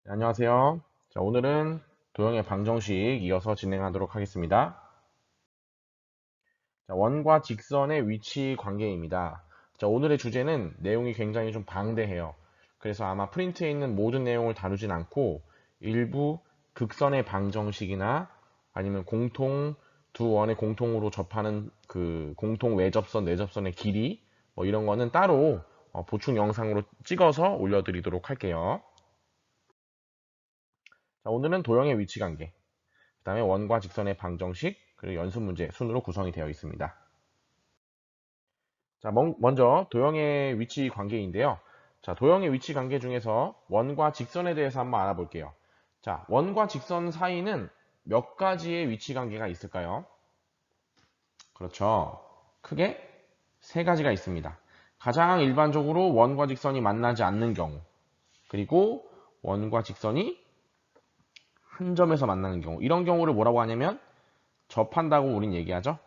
네, 안녕하세요. 자, 오늘은 도형의 방정식 이어서 진행하도록 하겠습니다. 자, 원과 직선의 위치 관계입니다. 자, 오늘의 주제는 내용이 굉장히 좀 방대해요. 그래서 아마 프린트에 있는 모든 내용을 다루진 않고 일부 극선의 방정식이나 아니면 두 원의 공통으로 접하는 그 공통 외접선, 내접선의 길이 뭐 이런 거는 따로 보충 영상으로 찍어서 올려드리도록 할게요. 자, 오늘은 도형의 위치 관계, 그 다음에 원과 직선의 방정식, 그리고 연습 문제 순으로 구성이 되어 있습니다. 자, 먼저 도형의 위치 관계인데요. 자, 도형의 위치 관계 중에서 원과 직선에 대해서 한번 알아볼게요. 자, 원과 직선 사이는 몇 가지의 위치 관계가 있을까요? 그렇죠. 크게 세 가지가 있습니다. 가장 일반적으로 원과 직선이 만나지 않는 경우, 그리고 원과 직선이 한 점에서 만나는 경우, 이런 경우를 뭐라고 하냐면 접한다고 우린 얘기하죠.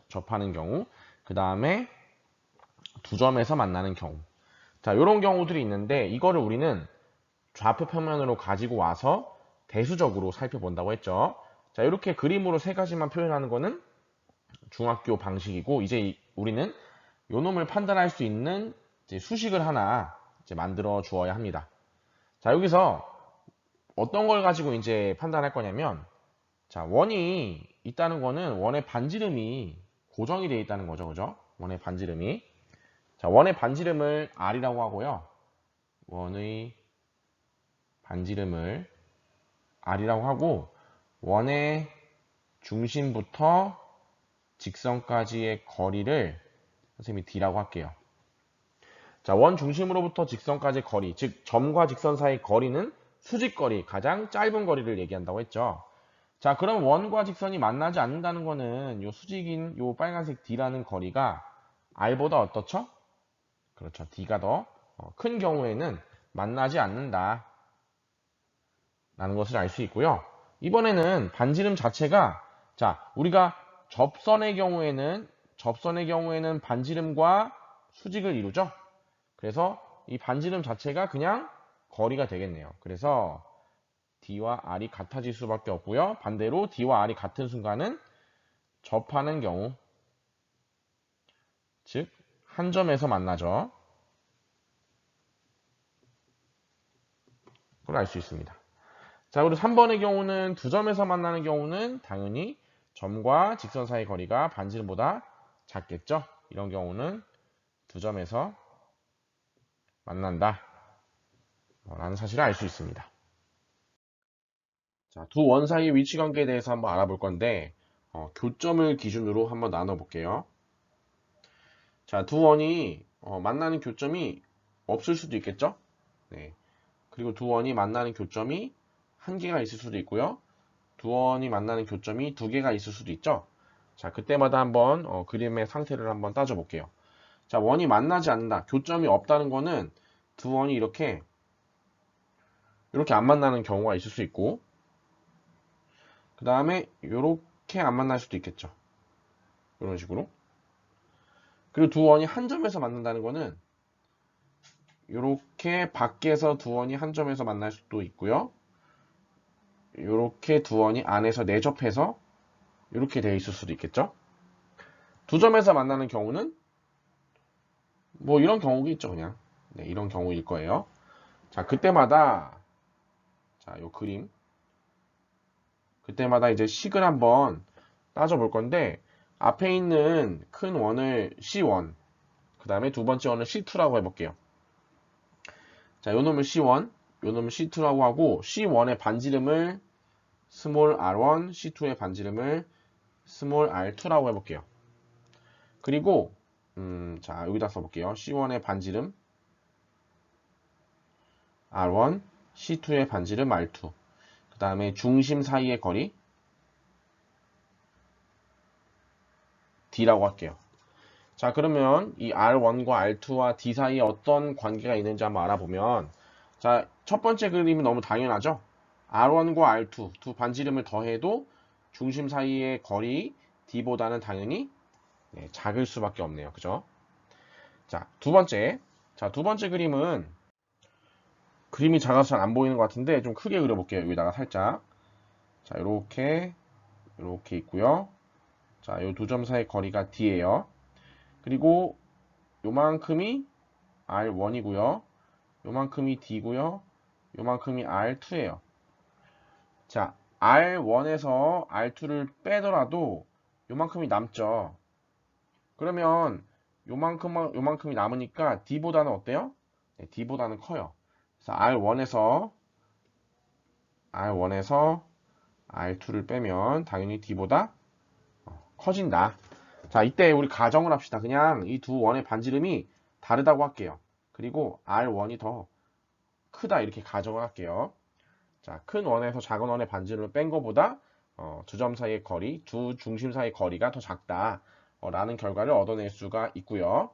접하는 경우, 그 다음에 두 점에서 만나는 경우. 자, 이런 경우들이 있는데 이거를 우리는 좌표 평면으로 가지고 와서 대수적으로 살펴본다고 했죠. 자, 이렇게 그림으로 세 가지만 표현하는 거는 중학교 방식이고, 이제 우리는 요 놈을 판단할 수 있는 이제 수식을 하나 이제 만들어 주어야 합니다. 자, 여기서 어떤 걸 가지고 이제 판단할 거냐면, 자, 원이 있다는 거는 원의 반지름이 고정이 되어 있다는 거죠. 그죠? 원의 반지름이. 자, 원의 반지름을 R이라고 하고요. 원의 반지름을 R이라고 하고, 원의 중심부터 직선까지의 거리를 선생님이 D라고 할게요. 자, 원 중심으로부터 직선까지의 거리, 즉 점과 직선 사이 거리는 수직거리, 가장 짧은 거리를 얘기한다고 했죠. 자, 그럼 원과 직선이 만나지 않는다는 거는 요 수직인 요 빨간색 D라는 거리가 R보다 어떻죠? 그렇죠. D가 더 큰 경우에는 만나지 않는다 라는 것을 알 수 있고요. 이번에는 반지름 자체가, 자, 우리가 접선의 경우에는 반지름과 수직을 이루죠. 그래서 이 반지름 자체가 그냥 거리가 되겠네요. 그래서 D와 R이 같아질 수밖에 없고요. 반대로 D와 R이 같은 순간은 접하는 경우, 즉 한 점에서 만나죠. 그걸 알 수 있습니다. 자, 그리고 3번의 경우는 두 점에서 만나는 경우는 당연히 점과 직선 사이 거리가 반지름보다 작겠죠. 이런 경우는 두 점에서 만난다 라는 사실을 알 수 있습니다. 자, 두 원 사이의 위치 관계에 대해서 한번 알아볼 건데 교점을 기준으로 한번 나눠볼게요. 자, 두 원이 만나는 교점이 없을 수도 있겠죠. 네. 그리고 두 원이 만나는 교점이 한 개가 있을 수도 있고요. 두 원이 만나는 교점이 두 개가 있을 수도 있죠. 자, 그때마다 한번 그림의 상태를 한번 따져볼게요. 자, 원이 만나지 않는다. 교점이 없다는 거는 두 원이 이렇게 안 만나는 경우가 있을 수 있고, 그 다음에 이렇게 안 만날 수도 있겠죠. 이런 식으로. 그리고 두 원이 한 점에서 만난다는 거는 이렇게 밖에서 두 원이 한 점에서 만날 수도 있고요. 이렇게 두 원이 안에서 내접해서 이렇게 돼 있을 수도 있겠죠. 두 점에서 만나는 경우는 뭐 이런 경우가 있죠, 그냥. 네, 이런 경우일 거예요. 자, 요 그림. 그때마다 이제 식을 한번 따져볼 건데, 앞에 있는 큰 원을 C1, 그 다음에 두 번째 원을 C2라고 해볼게요. 자, 요 놈을 C1, 요 놈을 C2라고 하고, C1의 반지름을 스몰 r1, C2의 반지름을 스몰 r2라고 해볼게요. 그리고, 자, 여기다 써볼게요. C1의 반지름 r1, C2의 반지름 r2. 그 다음에 중심 사이의 거리 D라고 할게요. 자, 그러면 이 R1과 R2와 D 사이에 어떤 관계가 있는지 한번 알아보면, 자, 첫 번째 그림은 너무 당연하죠? R1과 R2, 두 반지름을 더해도 중심 사이의 거리 D보다는 당연히 작을 수밖에 없네요. 그죠? 자, 두 번째 그림은 그림이 작아서 잘 안 보이는 것 같은데 좀 크게 그려볼게요. 여기다가 살짝. 자, 이렇게 있고요. 자, 요 두 점 사이 거리가 D예요. 그리고 요만큼이 R1이고요. 요만큼이 D고요. 요만큼이 R2예요. 자, R1에서 R2를 빼더라도 요만큼이 남죠. 그러면 요만큼이 남으니까 D보다는 어때요? 네, D보다는 커요. 그래서 R1에서 R2를 빼면 당연히 D보다 커진다. 자, 이때 우리 가정을 합시다. 그냥 이 두 원의 반지름이 다르다고 할게요. 그리고 R1이 더 크다 이렇게 가정을 할게요. 자, 큰 원에서 작은 원의 반지름을 뺀 것보다 두 점 사이의 거리, 두 중심 사이의 거리가 더 작다 라는 결과를 얻어낼 수가 있고요.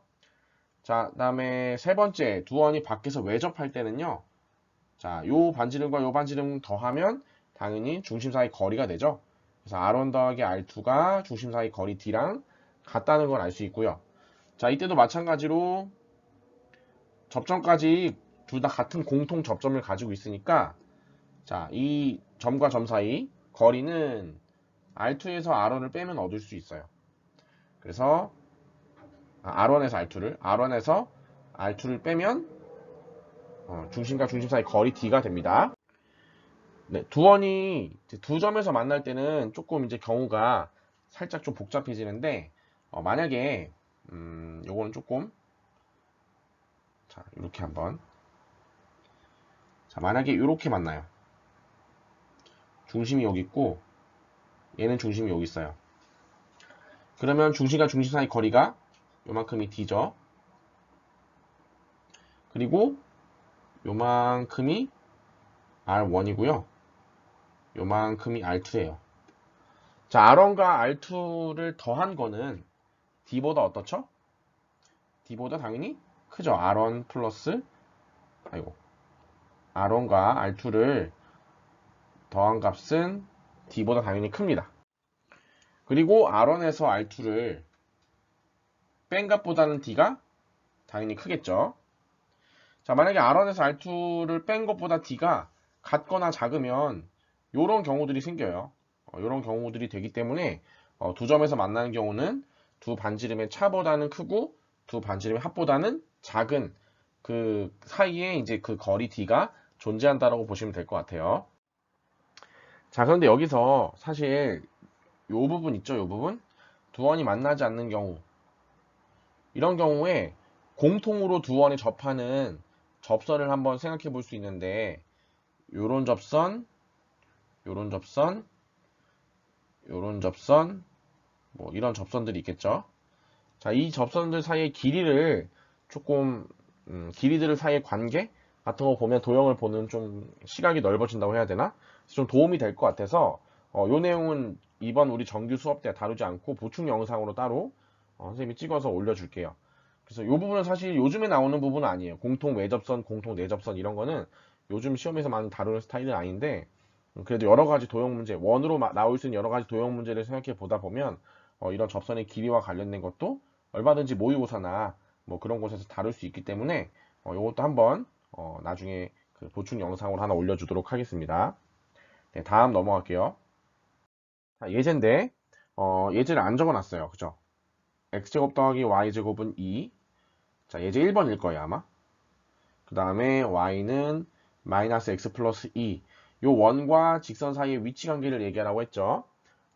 자, 그다음에 세 번째, 두 원이 밖에서 외접할 때는요. 자, 요 반지름과 요 반지름 더하면 당연히 중심 사이 거리가 되죠. 그래서 R1 더하기 R2가 중심 사이 거리 D랑 같다는 걸 알 수 있고요. 자, 이때도 마찬가지로 접점까지 둘 다 같은 공통 접점을 가지고 있으니까 자, 이 점과 점 사이 거리는 R2에서 R1을 빼면 얻을 수 있어요. 그래서 R1에서 R2를 빼면 중심과 중심 사이 거리 D가 됩니다. 네, 두 원이 두 점에서 만날 때는 조금 이제 경우가 살짝 좀 복잡해지는데 만약에 요거는 조금 자 이렇게 한번 자 만약에 이렇게 만나요. 중심이 여기 있고 얘는 중심이 여기 있어요. 그러면 중심과 중심 사이 거리가 요만큼이 D죠. 그리고 요만큼이 R1이고요. 요만큼이 R2예요. 자, R1과 R2를 더한 거는 D보다 어떻죠? D보다 당연히 크죠. R1 플러스 R1과 R2를 더한 값은 D보다 당연히 큽니다. 그리고 R1에서 R2를 뺀 값보다는 D가 당연히 크겠죠. 자, 만약에 R1에서 R2를 뺀 것보다 D가 같거나 작으면 이런 경우들이 생겨요. 이런 경우들이 되기 때문에 두 점에서 만나는 경우는 두 반지름의 차보다는 크고 두 반지름의 합보다는 작은 그 사이에 이제 그 거리 D가 존재한다라고 보시면 될 것 같아요. 자, 그런데 여기서 사실 요 부분 있죠, 요 부분? 두 원이 만나지 않는 경우 이런 경우에 공통으로 두 원이 접하는 접선을 한번 생각해 볼 수 있는데 요런 접선, 요런 접선, 요런 접선, 뭐 이런 접선들이 있겠죠. 자, 이 접선들 사이의 길이를 조금 길이들 사이의 관계 같은 거 보면 도형을 보는 좀 시각이 넓어진다고 해야 되나? 좀 도움이 될 것 같아서 요 내용은 이번 우리 정규 수업 때 다루지 않고 보충 영상으로 따로 선생님이 찍어서 올려줄게요. 그래서 이 부분은 사실 요즘에 나오는 부분은 아니에요. 공통 외접선, 공통 내접선 이런 거는 요즘 시험에서 많이 다루는 스타일은 아닌데 그래도 여러 가지 도형 문제, 원으로 나올 수 있는 여러 가지 도형 문제를 생각해 보다 보면 이런 접선의 길이와 관련된 것도 얼마든지 모의고사나 뭐 그런 곳에서 다룰 수 있기 때문에 이것도 한번 나중에 그 보충 영상으로 하나 올려주도록 하겠습니다. 네, 다음 넘어갈게요. 자, 예제인데 예제를 안 적어놨어요. 그죠? x제곱 더하기 y제곱은 2. 자, 예제 1번일 거예요, 아마. 그 다음에 y는 마이너스 x 플러스 2. 요 원과 직선 사이의 위치 관계를 얘기하라고 했죠.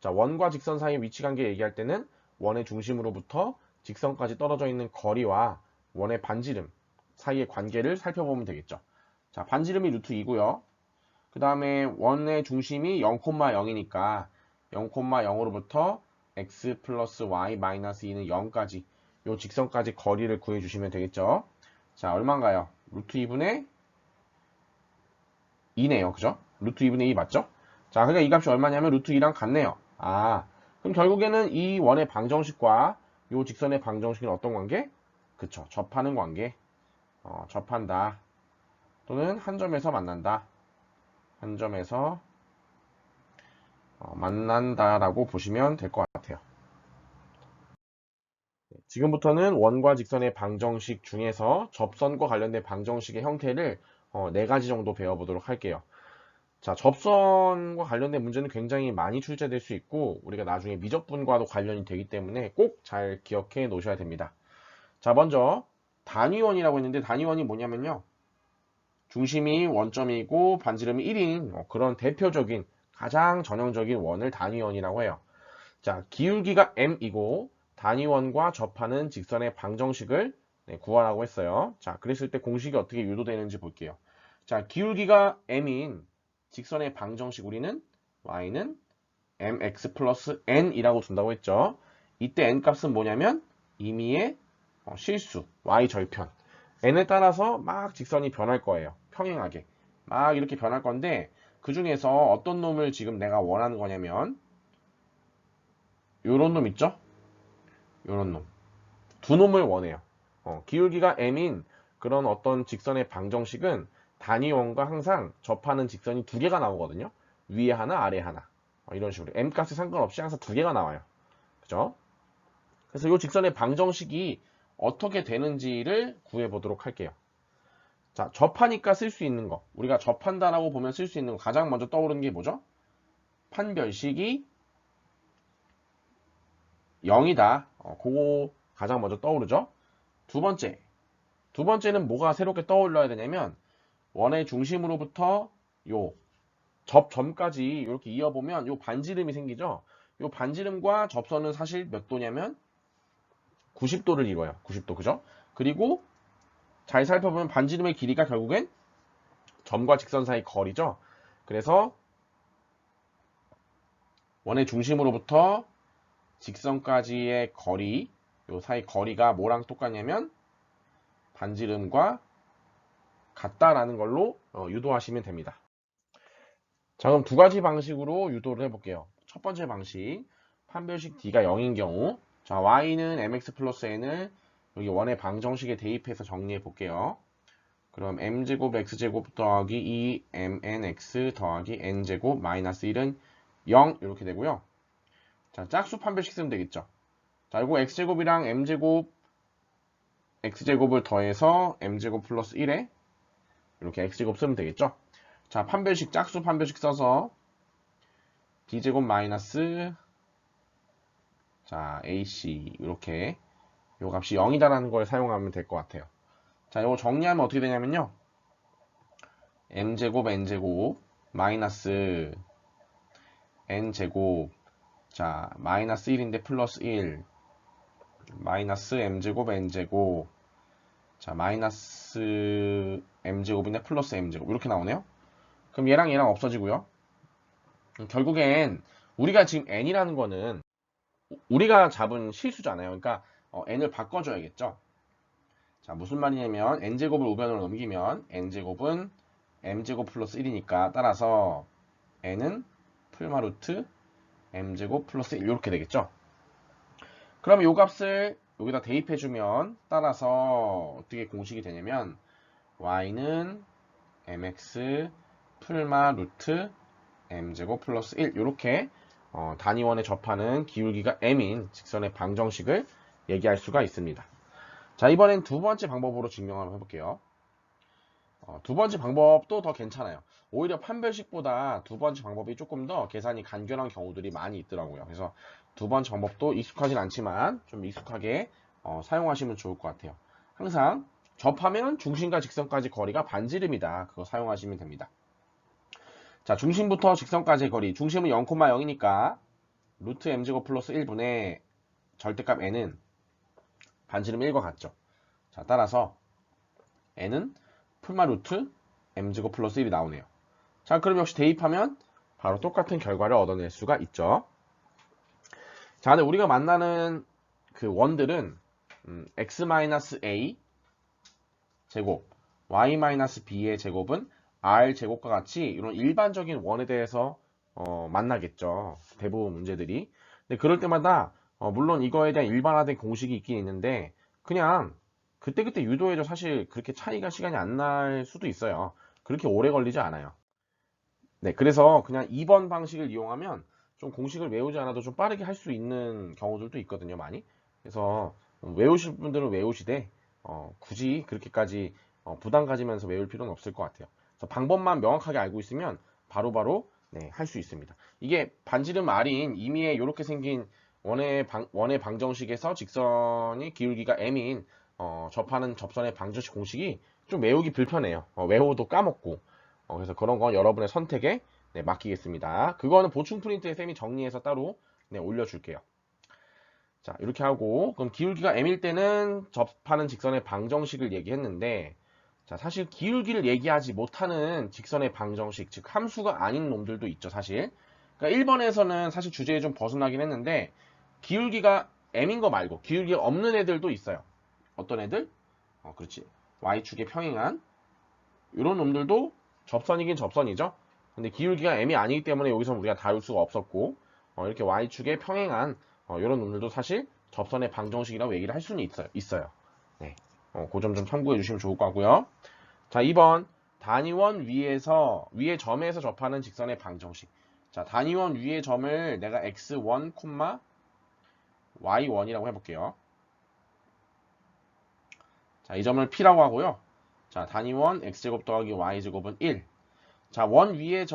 자, 원과 직선 사이의 위치 관계 얘기할 때는 원의 중심으로부터 직선까지 떨어져 있는 거리와 원의 반지름 사이의 관계를 살펴보면 되겠죠. 자, 반지름이 루트 2고요. 그 다음에 원의 중심이 0,0이니까 0,0으로부터 x 플러스 y 마이너스 2는 0까지 요 직선까지 거리를 구해주시면 되겠죠. 자, 얼마인가요? 루트 2분의 2네요. 그죠? 루트 2분의 2 맞죠? 자, 그러니까 이 값이 얼마냐면 루트 2랑 같네요. 그럼 결국에는 이 원의 방정식과 요 직선의 방정식은 어떤 관계? 그쵸. 접하는 관계. 접한다. 또는 한 점에서 만난다. 한 점에서 만난다라고 보시면 될 것 같아요. 지금부터는 원과 직선의 방정식 중에서 접선과 관련된 방정식의 형태를 네 가지 정도 배워보도록 할게요. 자, 접선과 관련된 문제는 굉장히 많이 출제될 수 있고 우리가 나중에 미적분과도 관련이 되기 때문에 꼭 잘 기억해 놓으셔야 됩니다. 자, 먼저 단위원이라고 했는데 단위원이 뭐냐면요. 중심이 원점이고 반지름이 1인 그런 대표적인 가장 전형적인 원을 단위원이라고 해요. 자, 기울기가 m이고 단위원과 접하는 직선의 방정식을 구하라고 했어요. 자, 그랬을 때 공식이 어떻게 유도되는지 볼게요. 자, 기울기가 m인 직선의 방정식 우리는 y는 mx 플러스 n이라고 둔다고 했죠. 이때 n 값은 뭐냐면 임의의 실수, y 절편. n에 따라서 막 직선이 변할 거예요. 평행하게. 막 이렇게 변할 건데 그 중에서 어떤 놈을 지금 내가 원하는 거냐면 요런 놈 있죠? 요런 놈. 두 놈을 원해요. 기울기가 m인 그런 어떤 직선의 방정식은 단위원과 항상 접하는 직선이 두 개가 나오거든요. 위에 하나, 아래 하나. 이런 식으로. m 값에 상관없이 항상 두 개가 나와요. 그죠? 그래서 이 직선의 방정식이 어떻게 되는지를 구해보도록 할게요. 자, 접하니까 쓸 수 있는 거. 우리가 접한다라고 보면 쓸 수 있는 거 가장 먼저 떠오르는 게 뭐죠? 판별식이 0이다. 그거 가장 먼저 떠오르죠? 두 번째는 뭐가 새롭게 떠올려야 되냐면 원의 중심으로부터 요 접점까지 이렇게 이어보면 요 반지름이 생기죠? 요 반지름과 접선은 사실 몇 도냐면 90도를 이뤄요. 90도, 그죠? 그리고 잘 살펴보면 반지름의 길이가 결국엔 점과 직선 사이 거리죠. 그래서 원의 중심으로부터 직선까지의 거리, 요 사이 거리가 뭐랑 똑같냐면 반지름과 같다라는 걸로 유도하시면 됩니다. 자, 그럼 두 가지 방식으로 유도를 해볼게요. 첫 번째 방식, 판별식 D가 0인 경우, 자, Y는 mx 플러스 n을 여기 원의 방정식에 대입해서 정리해 볼게요. 그럼 m제곱 x제곱 더하기 2mnx 더하기 n제곱 마이너스 1은 0 이렇게 되고요. 자, 짝수 판별식 쓰면 되겠죠. 자, 이거 x제곱이랑 m제곱 x제곱을 더해서 m제곱 플러스 1에 이렇게 x제곱 쓰면 되겠죠. 자, 판별식 짝수 판별식 써서 d제곱 마이너스 자 ac 이렇게 요 값이 0이다라는 걸 사용하면 될 것 같아요. 자, 이거 정리하면 어떻게 되냐면요. m제곱 n제곱 마이너스 n제곱 자 마이너스 1인데 플러스 1 마이너스 m제곱 n제곱 자 마이너스 m제곱인데 플러스 m제곱 이렇게 나오네요. 그럼 얘랑 없어지고요. 결국엔 우리가 지금 n이라는 거는 우리가 잡은 실수잖아요. 그러니까 n을 바꿔줘야겠죠. 자, 무슨 말이냐면 n제곱을 우변으로 넘기면 n제곱은 m제곱 플러스 1이니까 따라서 n은 풀마 루트 m제곱 플러스 1 이렇게 되겠죠. 그럼 이 값을 여기다 대입해주면 따라서 어떻게 공식이 되냐면 y는 mx 풀마 루트 m제곱 플러스 1 이렇게 단위원에 접하는 기울기가 m인 직선의 방정식을 얘기할 수가 있습니다. 자, 이번엔 두 번째 방법으로 증명을 해볼게요. 두 번째 방법도 더 괜찮아요. 오히려 판별식보다 두 번째 방법이 조금 더 계산이 간결한 경우들이 많이 있더라고요. 그래서 두 번째 방법도 익숙하진 않지만 좀 익숙하게 사용하시면 좋을 것 같아요. 항상 접하면 중심과 직선까지 거리가 반지름이다. 그거 사용하시면 됩니다. 자, 중심부터 직선까지의 거리. 중심은 0,0이니까 루트 m제곱 플러스 1분의 절대값 n은 반지름 1과 같죠. 자, 따라서 n은 풀마 루트 m제곱 플러스 1이 나오네요. 자, 그럼 역시 대입하면 바로 똑같은 결과를 얻어낼 수가 있죠. 자, 근데 우리가 만나는 그 원들은 x-a 제곱, y-b의 제곱은 r 제곱과 같이 이런 일반적인 원에 대해서 만나겠죠. 대부분 문제들이. 근데 그럴 때마다 물론 이거에 대한 일반화된 공식이 있긴 있는데 그냥 그때그때 유도해도 사실 그렇게 차이가 시간이 안 날 수도 있어요. 그렇게 오래 걸리지 않아요. 네, 그래서 그냥 2번 방식을 이용하면 좀 공식을 외우지 않아도 좀 빠르게 할 수 있는 경우들도 있거든요, 많이. 그래서 외우실 분들은 외우시되 굳이 그렇게까지 부담 가지면서 외울 필요는 없을 것 같아요. 그래서 방법만 명확하게 알고 있으면 바로바로 네, 할 수 있습니다. 이게 반지름 R인 임의의 이렇게 생긴 원의 방정식에서 직선이 기울기가 M인 접하는 접선의 방정식 공식이 좀 외우기 불편해요. 외워도 까먹고. 그래서 그런 건 여러분의 선택에 네, 맡기겠습니다. 그거는 보충 프린트에 쌤이 정리해서 따로 네, 올려줄게요. 자, 이렇게 하고 그럼 기울기가 m일 때는 접하는 직선의 방정식을 얘기했는데 자, 사실 기울기를 얘기하지 못하는 직선의 방정식, 즉 함수가 아닌 놈들도 있죠, 사실. 그러니까 1번에서는 사실 주제에 좀 벗어나긴 했는데 기울기가 m인 거 말고 기울기가 없는 애들도 있어요. 어떤 애들? 그렇지. y축에 평행한 이런 놈들도 접선이긴 접선이죠. 근데 기울기가 m이 아니기 때문에 여기서 우리가 다룰 수가 없었고 이렇게 y축에 평행한 이런 놈들도 사실 접선의 방정식이라고 얘기를 할 수는 있어요. 네. 그 점 좀 참고해 주시면 좋을 것 같고요. 자, 2번 단위원 위의 점에서 접하는 직선의 방정식. 자, 단위원 위의 점을 내가 x1, y1이라고 해볼게요. 자, 이 점을 P라고 하고요. 자, 단위원 x제곱 더하기 y제곱은 1. 자, 원 위에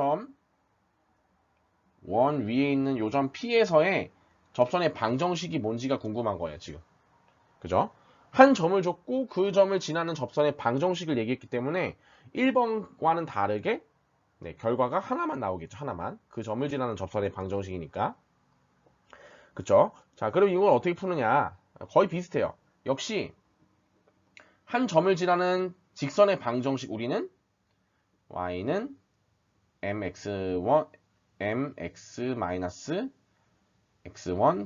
있는 요 점 P에서의 접선의 방정식이 뭔지가 궁금한 거예요, 지금. 그죠? 한 점을 줬고 그 점을 지나는 접선의 방정식을 얘기했기 때문에 1번과는 다르게 네, 결과가 하나만 나오겠죠, 하나만. 그 점을 지나는 접선의 방정식이니까. 그쵸? 자, 그럼 이걸 어떻게 푸느냐? 거의 비슷해요. 역시 한 점을 지나는 직선의 방정식 우리는 y는 mx1 x-x1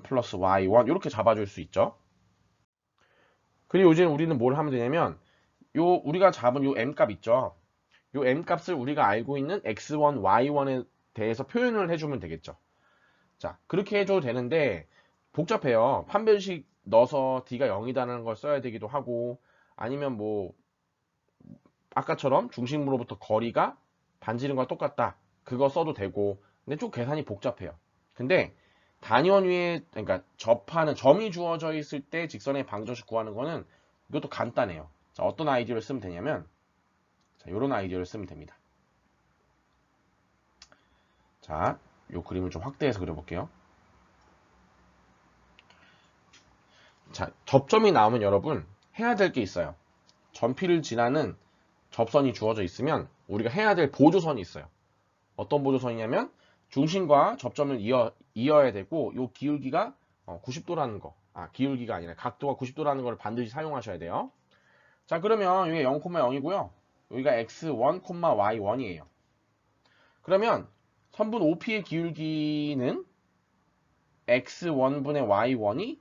플러스 y1 이렇게 잡아줄 수 있죠. 그리고 이제 우리는 뭘 하면 되냐면 우리가 잡은 요 m값 있죠. 요 m값을 우리가 알고 있는 x1, y1에 대해서 표현을 해주면 되겠죠. 자, 그렇게 해줘도 되는데 복잡해요. 판별식 넣어서 d가 0이다라는 걸 써야 되기도 하고 아니면 뭐 아까처럼 중심으로부터 거리가 반지름과 똑같다. 그거 써도 되고 근데 좀 계산이 복잡해요. 근데 단위원 위에 그러니까 접하는 점이 주어져 있을 때 직선의 방정식 구하는 거는 이것도 간단해요. 자, 어떤 아이디어를 쓰면 되냐면 자, 이런 아이디어를 쓰면 됩니다. 자, 이 그림을 좀 확대해서 그려볼게요. 자, 접점이 나오면 여러분 해야 될 게 있어요. 점피를 지나는 접선이 주어져 있으면 우리가 해야 될 보조선이 있어요. 어떤 보조선이냐면 중심과 접점을 이어야 되고 이 기울기가 90도라는 거. 기울기가 아니라 각도가 90도라는 걸 반드시 사용하셔야 돼요. 자, 그러면 이게 0,0이고요. 여기가 x1, y1이에요. 그러면 선분 OP의 기울기는 x1분의 y1이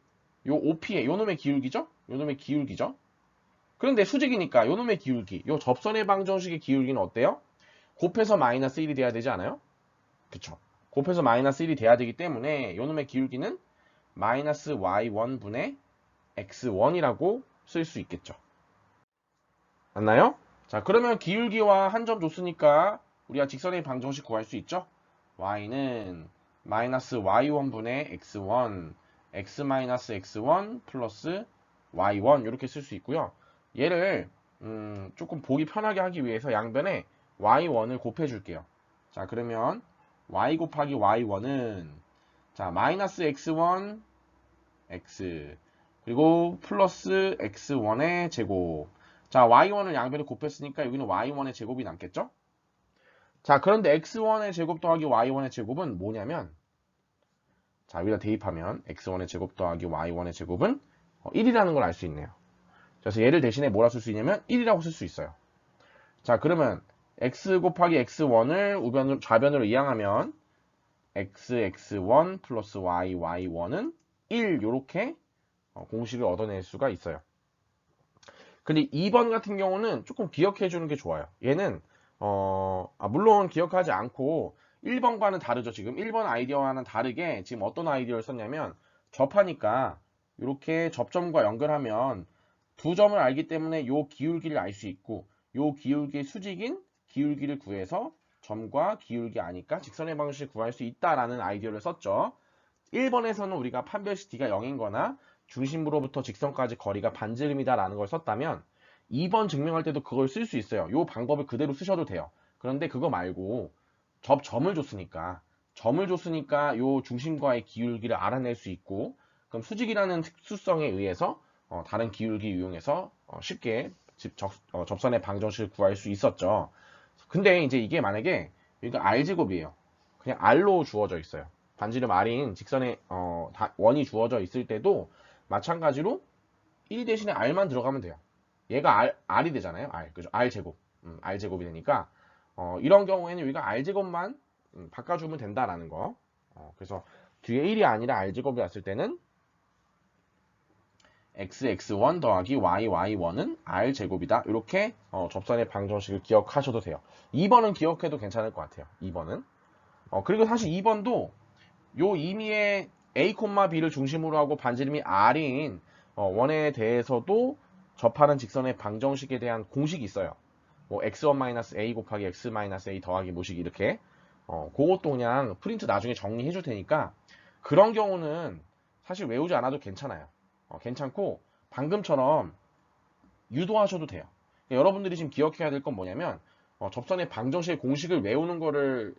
요 OP의 요 놈의 기울기죠? 요 놈의 기울기죠? 그런데 수직이니까 요 놈의 기울기, 요 접선의 방정식의 기울기는 어때요? 곱해서 마이너스 1이 돼야 되지 않아요? 그쵸? 곱해서 마이너스 1이 돼야 되기 때문에 요 놈의 기울기는 마이너스 y1분의 x1이라고 쓸 수 있겠죠. 맞나요? 자, 그러면 기울기와 한 점 줬으니까 우리가 직선의 방정식 구할 수 있죠? y는 마이너스 y1분의 x1, x 마이너스 x1 플러스 y1 이렇게 쓸 수 있고요. 얘를 조금 보기 편하게 하기 위해서 양변에 y1을 곱해 줄게요. 자, 그러면 y 곱하기 y1은 자, 마이너스 x1 x 그리고 플러스 x1의 제곱. 자, y1을 양변에 곱했으니까 여기는 y1의 제곱이 남겠죠? 자, 그런데 x1의 제곱 더하기 y1의 제곱은 뭐냐면 자, 여기다 대입하면 x1의 제곱 더하기 y1의 제곱은 1이라는 걸 알 수 있네요. 그래서 얘를 대신에 뭐라 쓸 수 있냐면 1이라고 쓸 수 있어요. 자, 그러면 x 곱하기 x1을 좌변으로 이항하면 x1 플러스 y1은 1 이렇게 공식을 얻어낼 수가 있어요. 근데 2번 같은 경우는 조금 기억해 주는 게 좋아요. 얘는 물론 기억하지 않고 1번과는 다르죠. 지금 1번 아이디어와는 다르게 지금 어떤 아이디어를 썼냐면 접하니까 이렇게 접점과 연결하면 두 점을 알기 때문에 요 기울기를 알 수 있고 요 기울기의 수직인 기울기를 구해서 점과 기울기 아니까 직선의 방식을 구할 수 있다라는 아이디어를 썼죠. 1번에서는 우리가 판별식 D가 0인 거나 중심으로부터 직선까지 거리가 반지름이다 라는 걸 썼다면 2번 증명할 때도 그걸 쓸 수 있어요. 이 방법을 그대로 쓰셔도 돼요. 그런데 그거 말고 점을 줬으니까 요 중심과의 기울기를 알아낼 수 있고, 그럼 수직이라는 특수성에 의해서 다른 기울기 이용해서 쉽게 접선의 방정식을 구할 수 있었죠. 근데 이제 이게 만약에 여기가 R제곱이에요. 그냥 R로 주어져 있어요. 반지름 R인 직선에 원이 주어져 있을 때도 마찬가지로 1 대신에 R만 들어가면 돼요. 얘가 R이 되잖아요. R. 그죠? R제곱. R제곱이 되니까 이런 경우에는 여기가 R제곱만 바꿔주면 된다라는 거. 그래서 뒤에 1이 아니라 R제곱이 왔을 때는 xx1 더하기 yy1은 r제곱이다. 이렇게 접선의 방정식을 기억하셔도 돼요. 2번은 기억해도 괜찮을 것 같아요. 2번은. 그리고 사실 2번도 요 임의의 a, b를 중심으로 하고 반지름이 r인 원에 대해서도 접하는 직선의 방정식에 대한 공식이 있어요. 뭐 x1-a 곱하기 x-a 더하기 뭐식 이렇게 그것도 그냥 프린트 나중에 정리해 줄 테니까 그런 경우는 사실 외우지 않아도 괜찮아요. 괜찮고 방금처럼 유도하셔도 돼요. 여러분들이 지금 기억해야 될 건 뭐냐면 접선의 방정식의 공식을 외우는 거를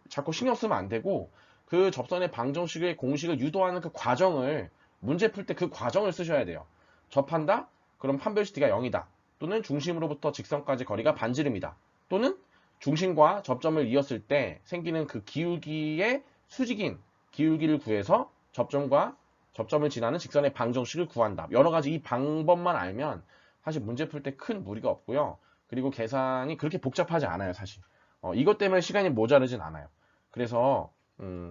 자꾸 신경 쓰면 안 되고 그 접선의 방정식의 공식을 유도하는 그 과정을 문제 풀 때 그 과정을 쓰셔야 돼요. 접한다? 그럼 판별식 D가 0이다. 또는 중심으로부터 직선까지 거리가 반지름이다. 또는 중심과 접점을 이었을 때 생기는 그 기울기의 수직인 기울기를 구해서 접점과 접점을 지나는 직선의 방정식을 구한다. 여러 가지 이 방법만 알면 사실 문제 풀 때 큰 무리가 없고요. 그리고 계산이 그렇게 복잡하지 않아요, 사실. 이것 때문에 시간이 모자르진 않아요. 그래서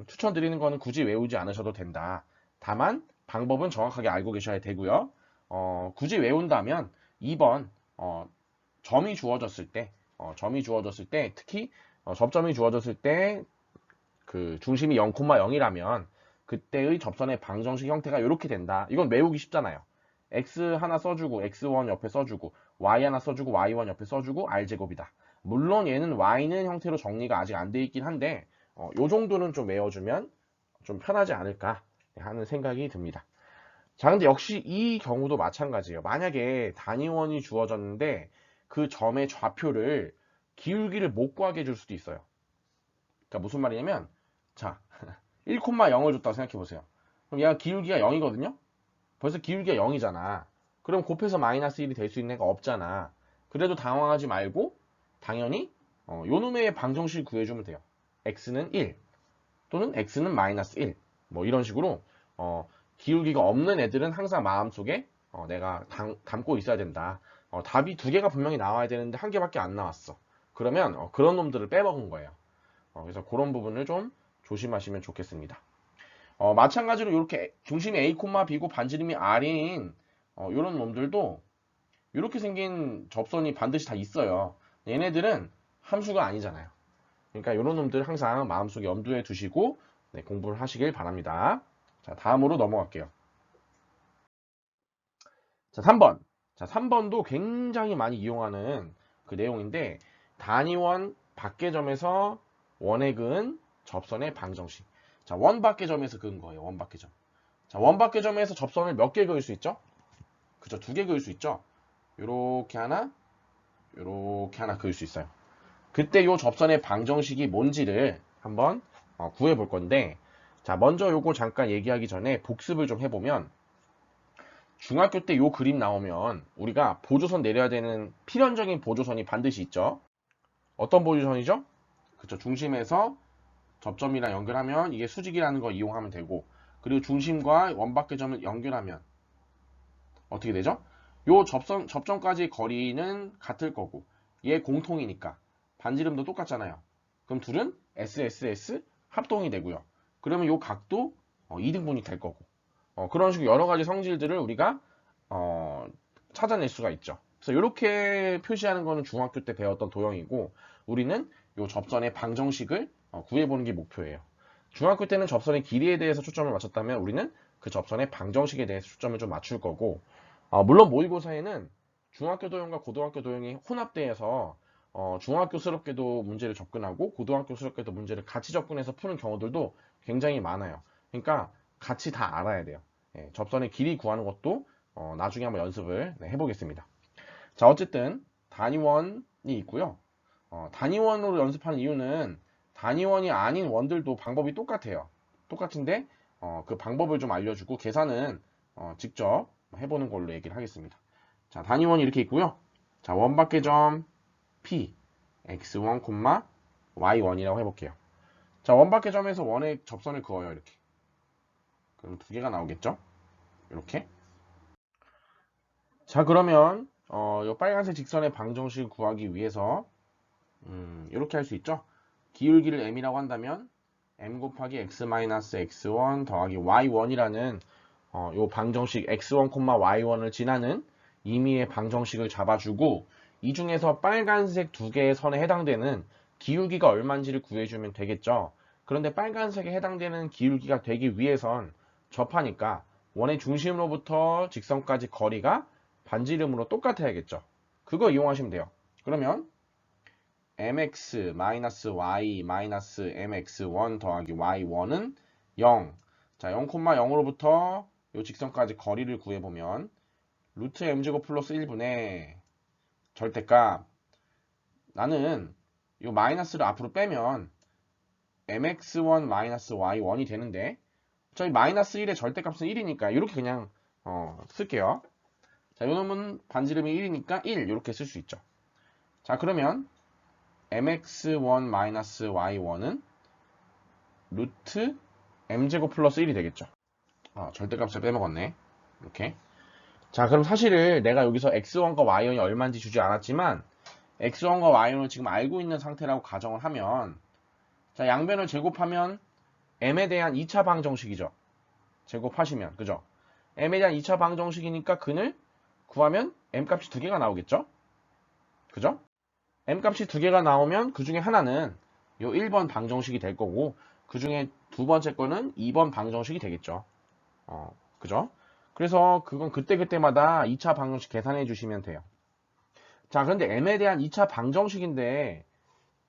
추천드리는 거는 굳이 외우지 않으셔도 된다. 다만 방법은 정확하게 알고 계셔야 되고요. 굳이 외운다면 2번 점이 주어졌을 때 특히 접점이 주어졌을 때 그 중심이 0,0이라면 그때의 접선의 방정식 형태가 이렇게 된다. 이건 외우기 쉽잖아요. x 하나 써주고 x1 옆에 써주고 y 하나 써주고 y1 옆에 써주고 r제곱이다. 물론 얘는 y는 형태로 정리가 아직 안 돼 있긴 한데 요 정도는 좀 외워주면 좀 편하지 않을까 하는 생각이 듭니다. 자, 근데 역시 이 경우도 마찬가지예요. 만약에 단위원이 주어졌는데 그 점의 좌표를 기울기를 못 구하게 해줄 수도 있어요. 그러니까 무슨 말이냐면 자 1,0을 줬다고 생각해 보세요. 그럼 얘가 기울기가 0이거든요. 벌써 기울기가 0이잖아. 그럼 곱해서 마이너스 1이 될 수 있는 애가 없잖아. 그래도 당황하지 말고 당연히 요놈의 방정식 구해주면 돼요. x는 1 또는 x는 마이너스 1 뭐 이런 식으로 기울기가 없는 애들은 항상 마음속에 내가 담고 있어야 된다. 답이 두 개가 분명히 나와야 되는데 한 개밖에 안 나왔어. 그러면 그런 놈들을 빼먹은 거예요. 그래서 그런 부분을 좀 조심하시면 좋겠습니다. 마찬가지로 이렇게 중심이 A, B고 반지름이 R인 이런 놈들도 이렇게 생긴 접선이 반드시 다 있어요. 얘네들은 함수가 아니잖아요. 그러니까 이런 놈들 항상 마음속에 염두에 두시고 공부를 하시길 바랍니다. 자, 다음으로 넘어갈게요. 자, 3번. 자, 3번도 굉장히 많이 이용하는 그 내용인데 단위원 밖의 점에서 원의 그은 접선의 방정식. 자, 원 밖의 점에서 그은 거예요. 원 밖의 점. 자, 원 밖의 점에서 접선을 몇 개 그을 수 있죠? 그죠? 두 개 그을 수 있죠? 요렇게 하나, 요렇게 하나 그을 수 있어요. 그때 요 접선의 방정식이 뭔지를 한번 구해 볼 건데 자, 먼저 요거 잠깐 얘기하기 전에 복습을 좀 해보면 중학교 때 요 그림 나오면 우리가 보조선 내려야 되는 필연적인 보조선이 반드시 있죠. 어떤 보조선이죠? 그쵸. 중심에서 접점이랑 연결하면 이게 수직이라는 걸 이용하면 되고 그리고 중심과 원밖의 점을 연결하면 어떻게 되죠? 요 접점까지 거리는 같을 거고 얘 공통이니까 반지름도 똑같잖아요. 그럼 둘은 SSS 합동이 되고요. 그러면 요 각도 2등분이 될 거고 그런 식으로 여러 가지 성질들을 우리가 찾아낼 수가 있죠. 그래서 이렇게 표시하는 거는 중학교 때 배웠던 도형이고 우리는 이 접선의 방정식을 구해보는 게 목표예요. 중학교 때는 접선의 길이에 대해서 초점을 맞췄다면 우리는 그 접선의 방정식에 대해서 초점을 좀 맞출 거고 물론 모의고사에는 중학교 도형과 고등학교 도형이 혼합돼서 중학교스럽게도 문제를 접근하고 고등학교스럽게도 문제를 같이 접근해서 푸는 경우들도 굉장히 많아요. 그러니까 같이 다 알아야 돼요. 접선의 길이 구하는 것도 나중에 한번 연습을 해보겠습니다. 자, 어쨌든 단위원이 있고요. 단위원으로 연습하는 이유는 단위원이 아닌 원들도 방법이 똑같아요. 똑같은데 그 방법을 좀 알려주고 계산은 직접 해보는 걸로 얘기를 하겠습니다. 자, 단위원이 이렇게 있고요. 자, 원밖의 점 P x1, y1이라고 해볼게요. 자, 원밖의 점에서 원의 접선을 그어요. 이렇게. 그럼 두 개가 나오겠죠? 이렇게. 자, 그러면 이 빨간색 직선의 방정식을 구하기 위해서 이렇게 할 수 있죠? 기울기를 m이라고 한다면 m 곱하기 x-x1 더하기 y1이라는 이 방정식 x1, y1을 지나는 임의의 방정식을 잡아주고 이 중에서 빨간색 두 개의 선에 해당되는 기울기가 얼마인지를 구해주면 되겠죠. 그런데 빨간색에 해당되는 기울기가 되기 위해선 접하니까 원의 중심으로부터 직선까지 거리가 반지름으로 똑같아야겠죠. 그거 이용하시면 돼요. 그러면 mx-y-mx1 더하기 y1은 0. 자, 0,0으로부터 이 직선까지 거리를 구해보면 루트 m제곱 플러스 1분의 절대값, 나는 이 마이너스를 앞으로 빼면 mx1 y1이 되는데 저희 마이너스 1의 절대값은 1이니까 이렇게 그냥 쓸게요. 자, 이놈은 반지름이 1이니까 1 이렇게 쓸 수 있죠. 자, 그러면 mx1 y1은 루트 m제곱 플러스 1이 되겠죠. 절대값을 빼먹었네. 이렇게. 자, 그럼 사실을 내가 여기서 x1과 y1이 얼마인지 주지 않았지만 x1과 y1을 지금 알고 있는 상태라고 가정을 하면, 자, 양변을 제곱하면 m에 대한 2차 방정식이죠. 제곱하시면, 그죠? m에 대한 2차 방정식이니까 근을 구하면 m값이 두 개가 나오겠죠? 그죠? m값이 두 개가 나오면 그 중에 하나는 요 1번 방정식이 될 거고 그 중에 두 번째 거는 2번 방정식이 되겠죠. 그죠? 그래서 그건 그때그때마다 2차 방정식 계산해 주시면 돼요. 자, 그런데 m에 대한 2차 방정식인데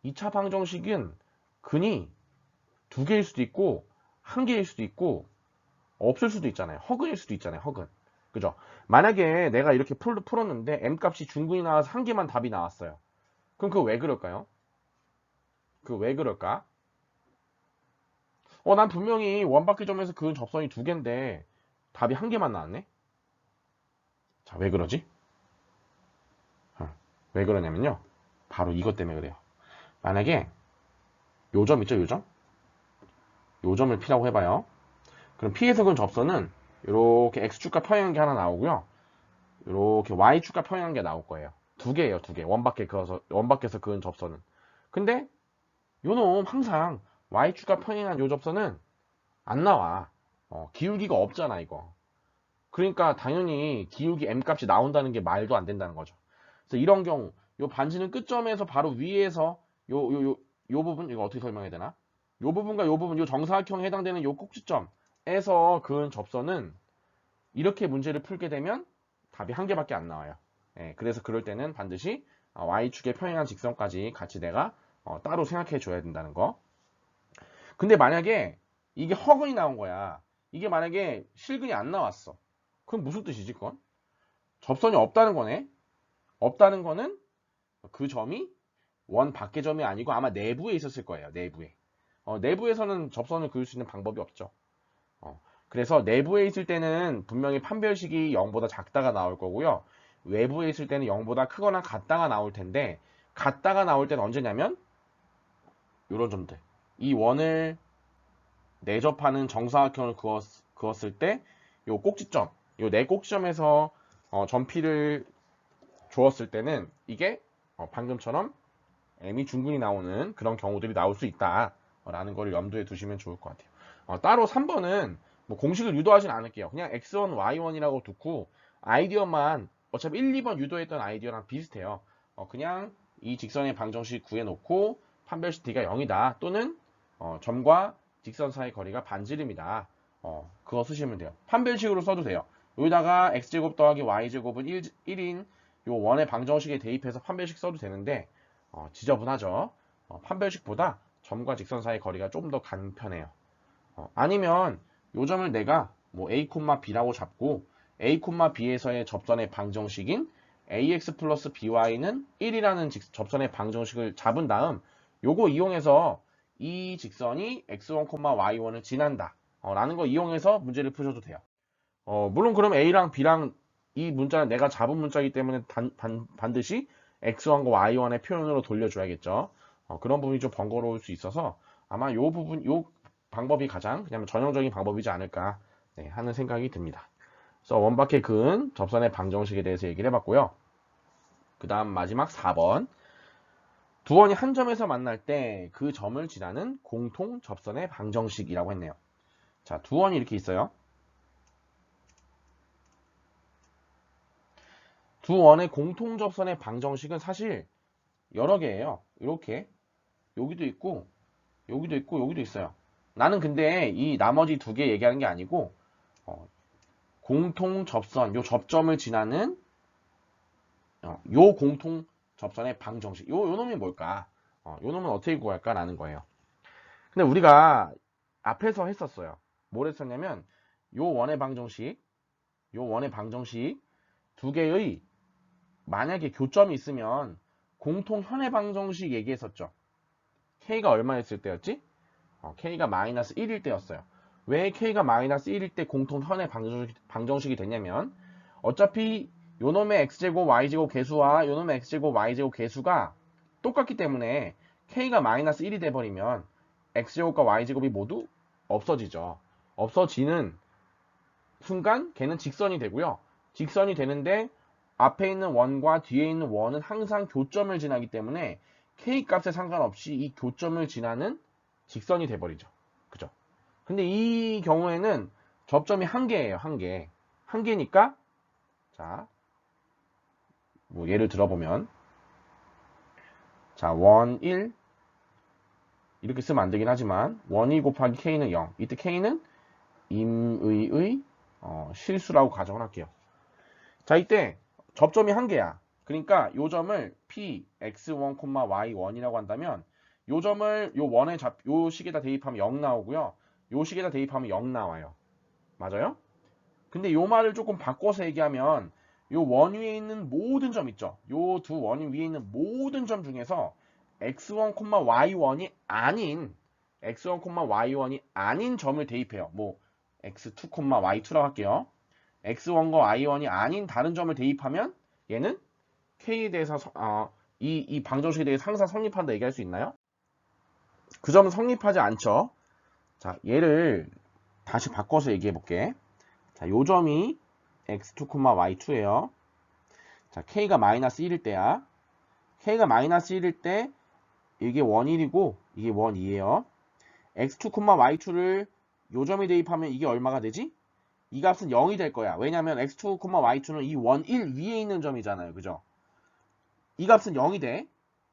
2차 방정식은 근이 두 개일 수도 있고 한 개일 수도 있고 없을 수도 있잖아요. 허근일 수도 있잖아요. 허근. 그죠? 만약에 내가 이렇게 풀었는데 m값이 중근이 나와서 한 개만 답이 나왔어요. 그럼 그거 왜 그럴까요? 그 왜 그럴까? 난 분명히 원바퀴 점에서 그은 접선이 두 개인데 답이 한 개만 나왔네? 자, 왜 그러지? 왜 그러냐면요. 바로 이것 때문에 그래요. 만약에 요 점 있죠, 요 점? 요 점을 P라고 해봐요. 그럼 P에서 그은 접선은 이렇게 X축과 평행한 게 하나 나오고요. 이렇게 Y축과 평행한 게 나올 거예요. 두 개예요, 두 개. 원바퀴에서 그은 접선은. 근데 요놈 항상 Y축과 평행한 요 접선은 안 나와. 기울기가 없잖아, 이거. 그러니까 당연히 기울기 m값이 나온다는 게 말도 안 된다는 거죠. 그래서 이런 경우 요 반지름 끝점에서 바로 위에서 요 부분 이거 어떻게 설명해야 되나? 요 부분과 요 부분 요 정사각형에 해당되는 요 꼭지점에서 그은 접선은 이렇게 문제를 풀게 되면 답이 한 개밖에 안 나와요. 그래서 그럴 때는 반드시 y축에 평행한 직선까지 같이 내가 따로 생각해 줘야 된다는 거. 근데 만약에 이게 허근이 나온 거야. 이게 만약에 실근이 안 나왔어. 그럼 무슨 뜻이지, 그건? 접선이 없다는 거네. 없다는 거는 그 점이 원 밖의 점이 아니고 아마 내부에 있었을 거예요. 내부에. 내부에서는 접선을 그을 수 있는 방법이 없죠. 그래서 내부에 있을 때는 분명히 판별식이 0보다 작다가 나올 거고요. 외부에 있을 때는 0보다 크거나 같다가 나올 텐데 같다가 나올 때는 언제냐면 이런 점들. 이 원을 내접하는 정사각형을 그었을 때 요 꼭지점, 요 네 꼭지점에서 점피를 주었을 때는 이게 방금처럼 m이 중근이 나오는 그런 경우들이 나올 수 있다라는 걸 염두에 두시면 좋을 것 같아요. 따로 3번은 뭐 공식을 유도하진 않을게요. 그냥 x1, y1이라고 두고 아이디어만 어차피 1, 2번 유도했던 아이디어랑 비슷해요. 그냥 이 직선의 방정식 구해놓고 판별식 d가 0이다 또는 점과 직선 사이 거리가 반지름이다. 그거 쓰시면 돼요. 판별식으로 써도 돼요. 여기다가 x제곱 더하기 y제곱은 1인 요 원의 방정식에 대입해서 판별식 써도 되는데 지저분하죠. 판별식보다 점과 직선 사이 거리가 좀 더 간편해요. 아니면 요 점을 내가 뭐 a, b라고 잡고 a, b에서의 접선의 방정식인 ax 플러스 by는 1이라는 접선의 방정식을 잡은 다음 요거 이용해서 이 직선이 x1, y1을 지난다 라는 거 이용해서 문제를 푸셔도 돼요. 물론 그럼 a랑 b랑 이 문자는 내가 잡은 문자이기 때문에 반드시 x1과 y1의 표현으로 돌려줘야겠죠. 그런 부분이 좀 번거로울 수 있어서 아마 요 방법이 가장 그냥 전형적인 방법이지 않을까 하는 생각이 듭니다. 그래서 원박의 근 접선의 방정식에 대해서 얘기를 해봤고요. 그 다음 마지막 4번. 두 원이 한 점에서 만날 때 그 점을 지나는 공통 접선의 방정식이라고 했네요. 자, 두 원이 이렇게 있어요. 두 원의 공통 접선의 방정식은 사실 여러 개예요. 이렇게 여기도 있고 여기도 있고 여기도 있어요. 나는 근데 이 나머지 두 개 얘기하는 게 아니고 공통 접선, 요 접점을 지나는 요 공통 접선의 방정식. 요 놈이 뭘까? 요 놈은 어떻게 구할까? 라는 거예요. 근데 우리가 앞에서 했었어요. 뭘 했었냐면 요 원의 방정식 두 개의 만약에 교점이 있으면 공통 현의 방정식 얘기했었죠. K가 얼마였을 때였지? K가 마이너스 1일 때였어요. 왜 K가 마이너스 1일 때 공통 현의 방정식이 됐냐면 어차피 요놈의 x제곱 y제곱 개수와 요놈의 x제곱 y제곱 개수가 똑같기 때문에 K가 마이너스 1이 돼버리면 x제곱과 y제곱이 모두 없어지죠. 없어지는 순간 걔는 직선이 되고요. 직선이 되는데 앞에 있는 원과 뒤에 있는 원은 항상 교점을 지나기 때문에 K 값에 상관없이 이 교점을 지나는 직선이 돼버리죠. 그죠? 근데 이 경우에는 접점이 한 개예요. 한 개. 한 개니까 자, 뭐 예를 들어보면 자, 원 1 이렇게 쓰면 안 되긴 하지만 원 2 곱하기 K는 0. 이때 K는 임의의 실수라고 가정을 할게요. 자, 이때 접점이 한 개야. 그러니까 요 점을 P, X1, Y1이라고 한다면 요 점을 요 식에다 대입하면 0 나오고요. 요 식에다 대입하면 0 나와요. 맞아요? 근데 요 말을 조금 바꿔서 얘기하면 요 원 위에 있는 모든 점 있죠. 요 두 원 위에 있는 모든 점 중에서 X1, Y1이 아닌 X1, Y1이 아닌 점을 대입해요. 뭐 X2, Y2라고 할게요. X1과 Y1이 아닌 다른 점을 대입하면 얘는 K에 대해서 이 방정식에 대해서 항상 성립한다 얘기할 수 있나요? 그 점은 성립하지 않죠. 자, 얘를 다시 바꿔서 얘기해 볼게. 자, 요 점이 X2, Y2예요. 자, K가 마이너스 1일 때야. K가 마이너스 1일 때 이게 원 1이고 이게 원 2예요. X2, Y2를 요 점에 대입하면 이게 얼마가 되지? 이 값은 0이 될 거야. 왜냐면 X2, Y2는 이 원 1 위에 있는 점이잖아요. 그죠? 이 값은 0이 돼.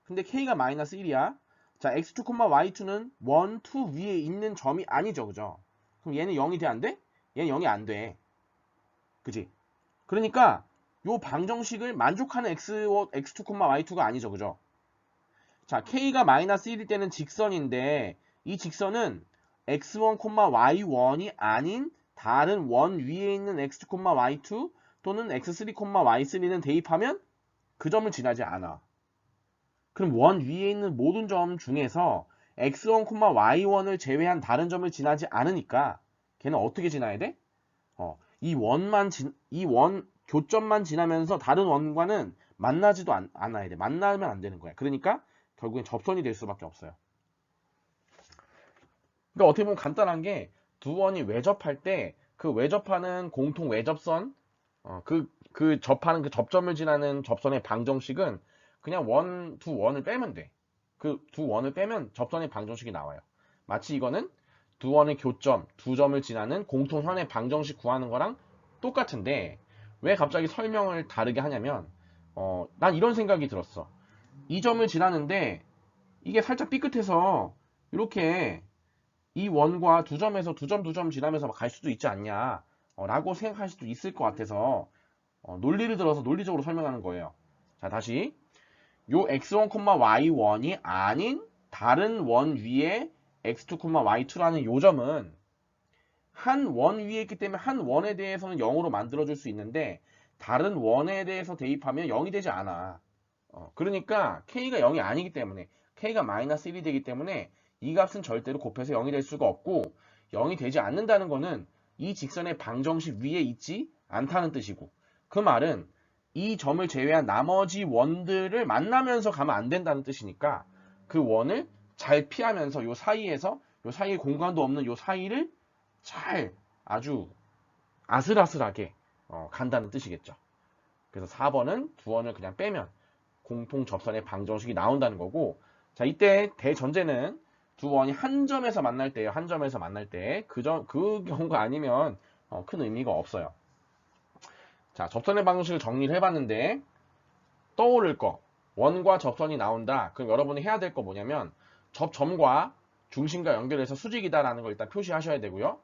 근데 K가 마이너스 1이야. 자, X2, Y2는 1, 2 위에 있는 점이 아니죠. 그죠? 그럼 얘는 0이 돼? 안 돼? 얘는 0이 안 돼. 그지? 그러니까 요 방정식을 만족하는 X2, Y2가 아니죠. 그죠? 자, K가 마이너스 1일 때는 직선인데 이 직선은 X1, Y1이 아닌 다른 원 위에 있는 X2, Y2 또는 X3, Y3는 대입하면 그 점을 지나지 않아. 그럼 원 위에 있는 모든 점 중에서 X1, Y1을 제외한 다른 점을 지나지 않으니까 걔는 어떻게 지나야 돼? 이 원 교점만 지나면서 다른 원과는 만나지도 않아야 돼. 만나면 안 되는 거야. 그러니까 결국엔 접선이 될 수밖에 없어요. 그러니까 어떻게 보면 간단한 게 두 원이 외접할 때 그 외접하는 공통 외접선 그 접하는 그 접점을 지나는 접선의 방정식은 그냥 두 원을 빼면 돼. 그 두 원을 빼면 접선의 방정식이 나와요. 마치 이거는 두 원의 교점, 두 점을 지나는 공통현의 방정식 구하는 거랑 똑같은데 왜 갑자기 설명을 다르게 하냐면 난 이런 생각이 들었어. 이 점을 지나는데 이게 살짝 삐끗해서 이렇게 이 원과 두 점에서 두 점 지나면서 갈 수도 있지 않냐 라고 생각할 수도 있을 것 같아서 논리를 들어서 논리적으로 설명하는 거예요. 자, 다시 요 x1, y1이 아닌 다른 원 위에 x2, y2라는 요 점은 한 원 위에 있기 때문에 한 원에 대해서는 0으로 만들어줄 수 있는데 다른 원에 대해서 대입하면 0이 되지 않아. 그러니까 k가 0이 아니기 때문에 k가 마이너스 1이 되기 때문에 이 값은 절대로 곱해서 0이 될 수가 없고 0이 되지 않는다는 거는 이 직선의 방정식 위에 있지 않다는 뜻이고 그 말은 이 점을 제외한 나머지 원들을 만나면서 가면 안 된다는 뜻이니까 그 원을 잘 피하면서 요 사이에서 요 사이에 공간도 없는 요 사이를 잘 아주 아슬아슬하게 간다는 뜻이겠죠. 그래서 4번은 두 원을 그냥 빼면 공통 접선의 방정식이 나온다는 거고 자 이때 대전제는 두 원이 한 점에서 만날 때예요. 한 점에서 만날 때 그 경우가 아니면 큰 의미가 없어요. 자 접선의 방정식을 정리를 해봤는데 떠오를 거 원과 접선이 나온다. 그럼 여러분이 해야 될 거 뭐냐면 접점과 중심과 연결해서 수직이다라는 걸 일단 표시하셔야 되고요.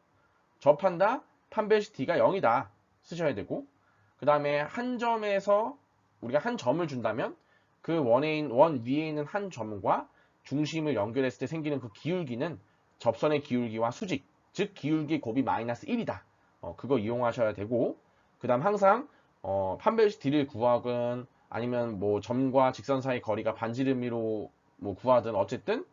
접한다 판별식 D가 0이다 쓰셔야 되고 그 다음에 한 점에서 우리가 한 점을 준다면 그 원 위에 있는 한 점과 중심을 연결했을 때 생기는 그 기울기는 접선의 기울기와 수직 즉 기울기 곱이 마이너스 1이다 그거 이용하셔야 되고 그 다음 항상 판별식 D를 구하건 아니면 뭐 점과 직선 사이 거리가 반지름으로 뭐 구하든 어쨌든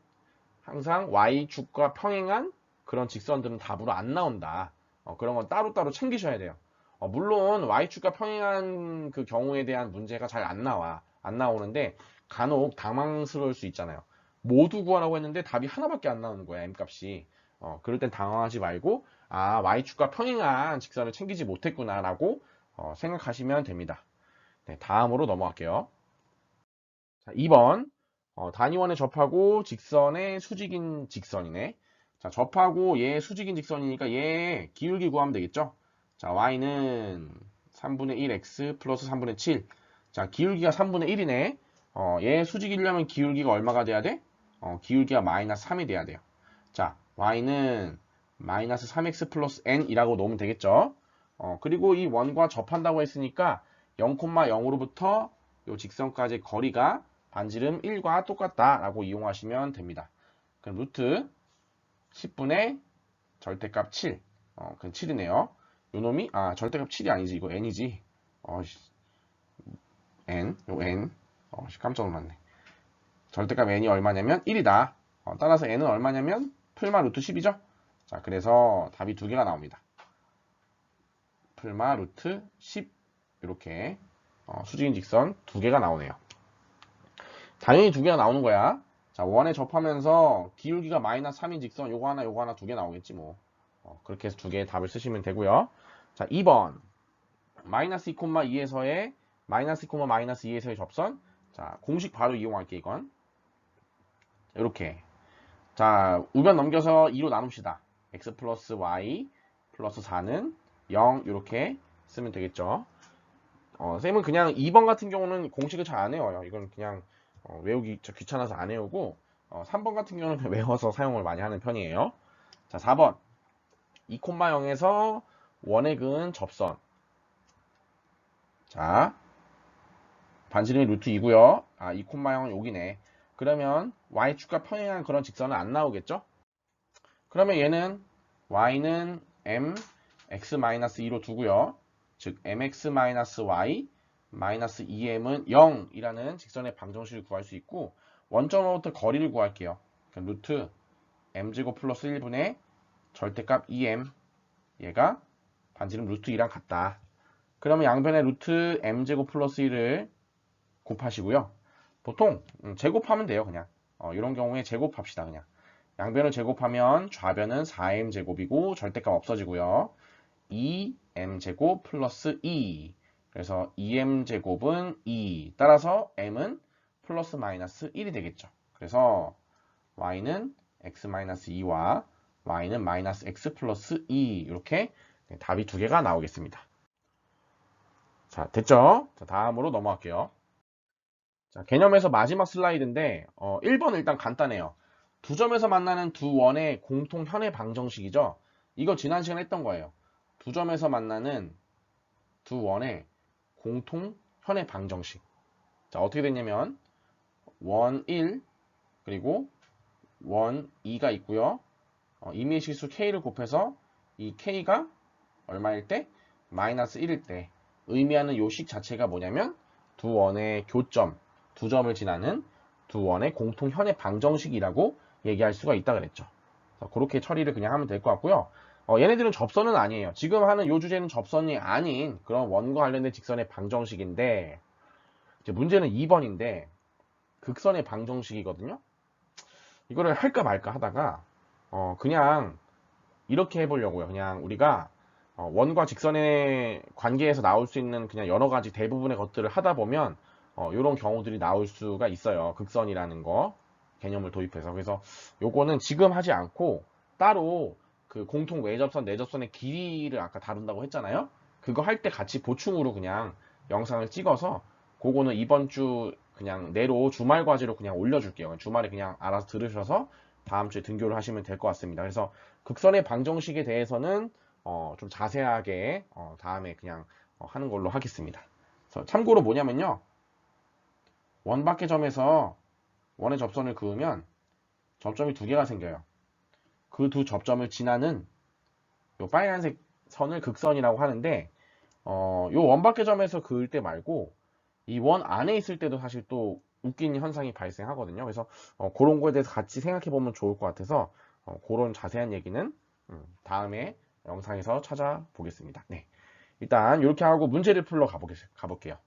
항상 Y축과 평행한 그런 직선들은 답으로 안 나온다. 그런 건 따로따로 챙기셔야 돼요. 물론 Y축과 평행한 그 경우에 대한 문제가 잘 안 나와. 안 나오는데 간혹 당황스러울 수 있잖아요. 모두 구하라고 했는데 답이 하나밖에 안 나오는 거야, M값이. 그럴 땐 당황하지 말고 아, Y축과 평행한 직선을 챙기지 못했구나 라고 생각하시면 됩니다. 네, 다음으로 넘어갈게요. 자, 2번 단위원에 접하고 직선의 수직인 직선이네. 자, 접하고 얘 수직인 직선이니까 얘 기울기 구하면 되겠죠? 자, y는 3분의 1x 플러스 3분의 7. 자, 기울기가 3분의 1이네. 얘 수직이려면 기울기가 얼마가 돼야 돼? 기울기가 마이너스 3이 돼야 돼요. 자, y는 마이너스 3x 플러스 n이라고 놓으면 되겠죠? 그리고 이 원과 접한다고 했으니까 0,0으로부터 요 직선까지의 거리가 반지름 1과 똑같다라고 이용하시면 됩니다. 그럼 루트 10분의 절대값 7. 그럼 7이네요. 요 놈이 절대값 7이 아니지. 이거 n이지. n. 요 n. 깜짝 놀랐네. 절대값 n이 얼마냐면 1이다. 따라서 n은 얼마냐면 풀마 루트 10이죠. 자, 그래서 답이 두 개가 나옵니다. 풀마 루트 10 이렇게 수직인 직선 두 개가 나오네요. 당연히 두 개가 나오는 거야. 자, 원에 접하면서 기울기가 마이너스 3인 직선 요거 하나 두 개 나오겠지 뭐. 그렇게 해서 두 개의 답을 쓰시면 되고요. 자, 2번 마이너스 2,2에서의 마이너스 2, 마이너스 2에서의 접선. 자, 공식 바로 이용할게 이건. 이렇게. 자, 우변 넘겨서 2로 나눕시다. x 플러스 y 플러스 4는 0 이렇게 쓰면 되겠죠. 쌤은 그냥 2번 같은 경우는 공식을 잘 안 외워요. 이건 그냥 외우기 귀찮아서 안 외우고 3번 같은 경우는 외워서 사용을 많이 하는 편이에요. 자, 4번 2,0에서 원의 근 접선. 자, 반지름이 루트 2고요. 2,0은 여기네. 그러면 y축과 평행한 그런 직선은 안 나오겠죠? 그러면 얘는 y는 m x-2로 두고요. 즉 mx-y 마이너스 2m은 0이라는 직선의 방정식을 구할 수 있고 원점으로부터 거리를 구할게요. 그러니까 루트 m제곱 플러스 1분의 절대값 2m 얘가 반지름 루트 2랑 같다. 그러면 양변에 루트 m제곱 플러스 1을 곱하시고요. 보통 제곱하면 돼요. 그냥 이런 경우에 제곱합시다. 그냥 양변을 제곱하면 좌변은 4m제곱이고 절대값 없어지고요. 2m제곱 플러스 2 그래서 2m제곱은 2 따라서 m은 플러스 마이너스 1이 되겠죠. 그래서 y는 x-2와 y는 마이너스 x 플러스 2 이렇게 답이 두 개가 나오겠습니다. 자, 됐죠? 자, 다음으로 넘어갈게요. 자, 개념에서 마지막 슬라이드인데 1번 일단 간단해요. 두 점에서 만나는 두 원의 공통 현의 방정식이죠. 이거 지난 시간에 했던 거예요. 두 점에서 만나는 두 원의 공통 현의 방정식. 자, 어떻게 됐냐면 원 1 그리고 원 2가 있고요. 임의의 실수 k를 곱해서 이 k가 얼마일 때? 마이너스 1일 때 의미하는 요 식 자체가 뭐냐면 두 원의 교점, 두 점을 지나는 두 원의 공통현의 방정식이라고 얘기할 수가 있다 그랬죠. 그렇게 처리를 그냥 하면 될 것 같고요. 얘네들은 접선은 아니에요. 지금 하는 요 주제는 접선이 아닌 그런 원과 관련된 직선의 방정식인데 이제 문제는 2번인데 극선의 방정식이거든요. 이거를 할까 말까 하다가 그냥 이렇게 해보려고요. 그냥 우리가 원과 직선의 관계에서 나올 수 있는 그냥 여러 가지 대부분의 것들을 하다 보면 이런 경우들이 나올 수가 있어요. 극선이라는 거 개념을 도입해서. 그래서 요거는 지금 하지 않고 따로 그 공통 외접선, 내접선의 길이를 아까 다룬다고 했잖아요. 그거 할 때 같이 보충으로 그냥 영상을 찍어서 그거는 이번 주 그냥 내로 주말 과제로 그냥 올려줄게요. 주말에 그냥 알아서 들으셔서 다음 주에 등교를 하시면 될 것 같습니다. 그래서 극선의 방정식에 대해서는 좀 자세하게 다음에 그냥 하는 걸로 하겠습니다. 그래서 참고로 뭐냐면요. 원밖의 점에서 원의 접선을 그으면 접점이 두 개가 생겨요. 그 두 접점을 지나는 요 빨간색 선을 극선이라고 하는데 요 원밖의 점에서 그을 때 말고 이 원 안에 있을 때도 사실 또 웃긴 현상이 발생하거든요. 그래서 그런 거에 대해서 같이 생각해 보면 좋을 것 같아서 그런 자세한 얘기는 다음에 영상에서 찾아보겠습니다. 네. 일단 이렇게 하고 문제를 풀러 가볼게요.